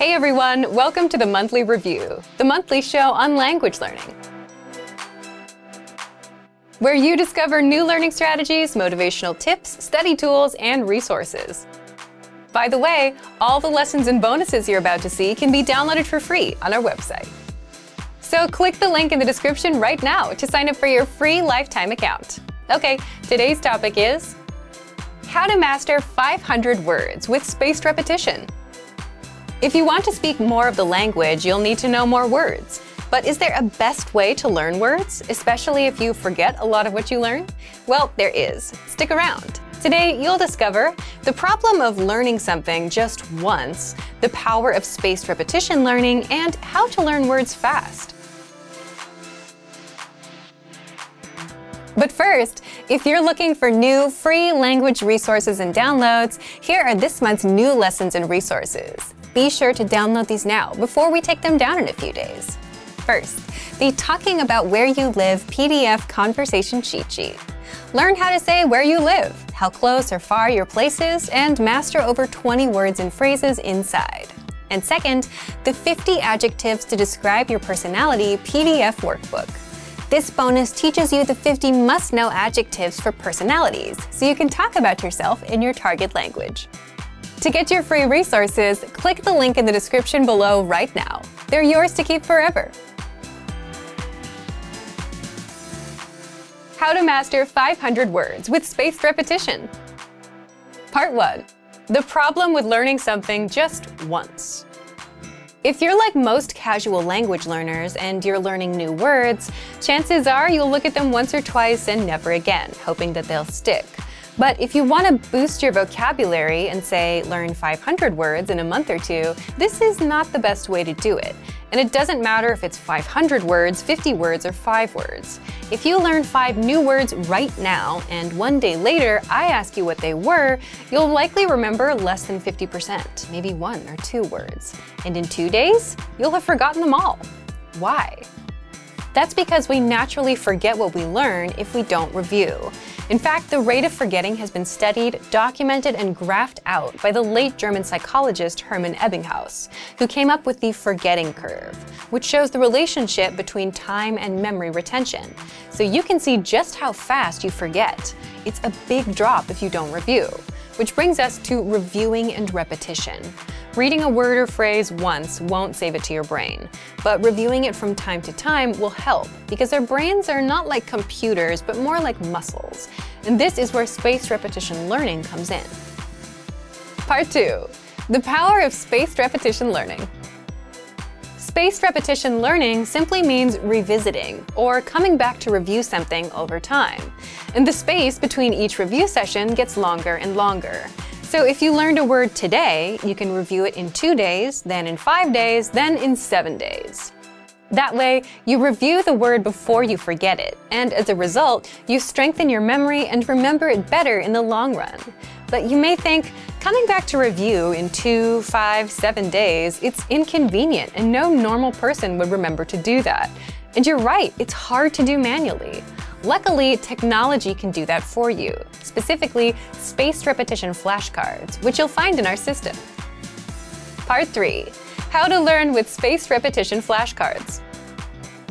Hey everyone, welcome to the Monthly Review, the monthly show on language learning, where you discover new learning strategies, motivational tips, study tools, and resources. By the way, all the lessons and bonuses you're about to see can be downloaded for free on our website. So click the link in the description right now to sign up for your free lifetime account. Okay, today's topic is how to master 500 words with spaced repetition. If you want to speak more of the language, you'll need to know more words. But is there a best way to learn words, especially if you forget a lot of what you learn? Well, there is. Stick around. Today, you'll discover the problem of learning something just once, the power of spaced repetition learning, and how to learn words fast. But first, if you're looking for new free language resources and downloads, here are this month's new lessons and resources. Be sure to download these now before we take them down in a few days. First, the Talking About Where You Live PDF conversation cheat sheet. Learn how to say where you live, how close or far your place is, and master over 20 words and phrases inside. And second, the 50 adjectives to describe your personality PDF workbook. This bonus teaches you the 50 must-know adjectives for personalities, so you can talk about yourself in your target language. To get your free resources, click the link in the description below right now. They're yours to keep forever. How to master 500 words with spaced repetition. Part 1. The problem with learning something just once. If you're like most casual language learners and you're learning new words, chances are you'll look at them once or twice and never again, hoping that they'll stick. But if you want to boost your vocabulary and say, learn 500 words in a month or two, this is not the best way to do it. And it doesn't matter if it's 500 words, 50 words, or 5 words. If you learn 5 new words right now, and one day later I ask you what they were, you'll likely remember less than 50%, maybe 1 or 2 words. And in 2 days, you'll have forgotten them all. Why? That's because we naturally forget what we learn if we don't review. In fact, the rate of forgetting has been studied, documented, and graphed out by the late German psychologist Hermann Ebbinghaus, who came up with the forgetting curve, which shows the relationship between time and memory retention. So you can see just how fast you forget. It's a big drop if you don't review. Which brings us to reviewing and repetition. Reading a word or phrase once won't save it to your brain, but reviewing it from time to time will help because our brains are not like computers, but more like muscles. And this is where spaced repetition learning comes in. Part 2. The power of spaced repetition learning. Spaced repetition learning simply means revisiting, or coming back to review something over time. And the space between each review session gets longer and longer. So if you learned a word today, you can review it in 2 days, then in 5 days, then in 7 days. That way, you review the word before you forget it, and as a result, you strengthen your memory and remember it better in the long run. But you may think, coming back to review in 2, 5, 7 days, it's inconvenient and no normal person would remember to do that. And you're right, it's hard to do manually. Luckily, technology can do that for you, specifically spaced repetition flashcards, which you'll find in our system. Part 3. How to learn with spaced repetition flashcards.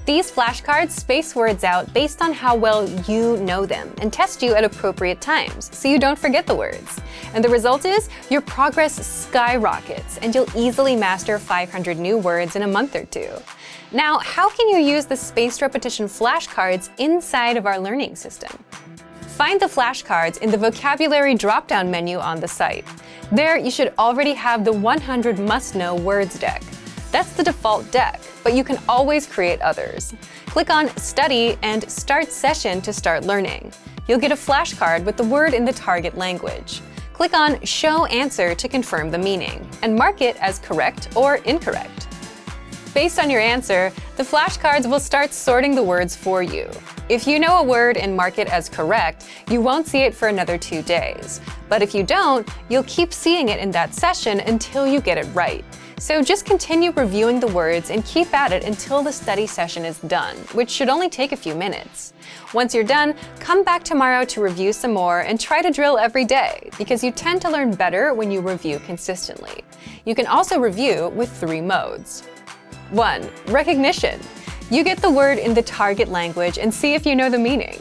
These flashcards space words out based on how well you know them and test you at appropriate times so you don't forget the words. And the result is your progress skyrockets and you'll easily master 500 new words in a month or 2. Now, how can you use the spaced repetition flashcards inside of our learning system? Find the flashcards in the vocabulary drop-down menu on the site. There, you should already have the 100 must-know words deck. That's the default deck, but you can always create others. Click on Study and Start Session to start learning. You'll get a flashcard with the word in the target language. Click on Show Answer to confirm the meaning, and mark it as correct or incorrect. Based on your answer, the flashcards will start sorting the words for you. If you know a word and mark it as correct, you won't see it for another 2 days. But if you don't, you'll keep seeing it in that session until you get it right. So just continue reviewing the words and keep at it until the study session is done, which should only take a few minutes. Once you're done, come back tomorrow to review some more and try to drill every day, because you tend to learn better when you review consistently. You can also review with 3 modes. 1. Recognition. You get the word in the target language and see if you know the meaning.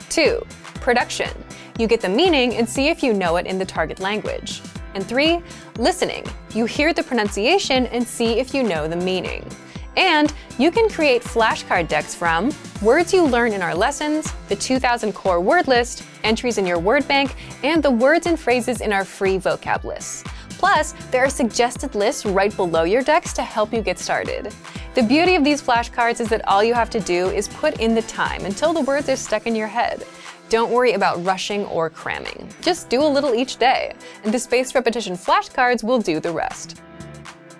2. Production. You get the meaning and see if you know it in the target language. And 3. Listening. You hear the pronunciation and see if you know the meaning. And you can create flashcard decks from words you learn in our lessons, the 2000 core word list, entries in your word bank, and the words and phrases in our free vocab lists. Plus, there are suggested lists right below your decks to help you get started. The beauty of these flashcards is that all you have to do is put in the time until the words are stuck in your head. Don't worry about rushing or cramming. Just do a little each day, and the spaced repetition flashcards will do the rest.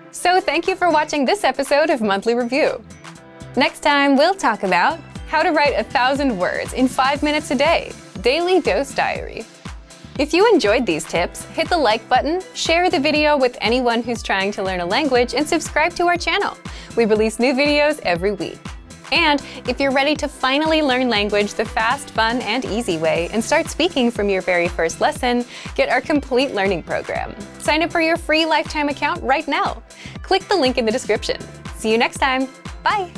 So thank you for watching this episode of Monthly Review. Next time, we'll talk about how to write 1,000 words in 5 minutes a day, Daily Dose Diary. If you enjoyed these tips, hit the like button, share the video with anyone who's trying to learn a language, and subscribe to our channel. We release new videos every week. And if you're ready to finally learn language the fast, fun, and easy way and start speaking from your very first lesson, get our complete learning program. Sign up for your free lifetime account right now. Click the link in the description. See you next time. Bye!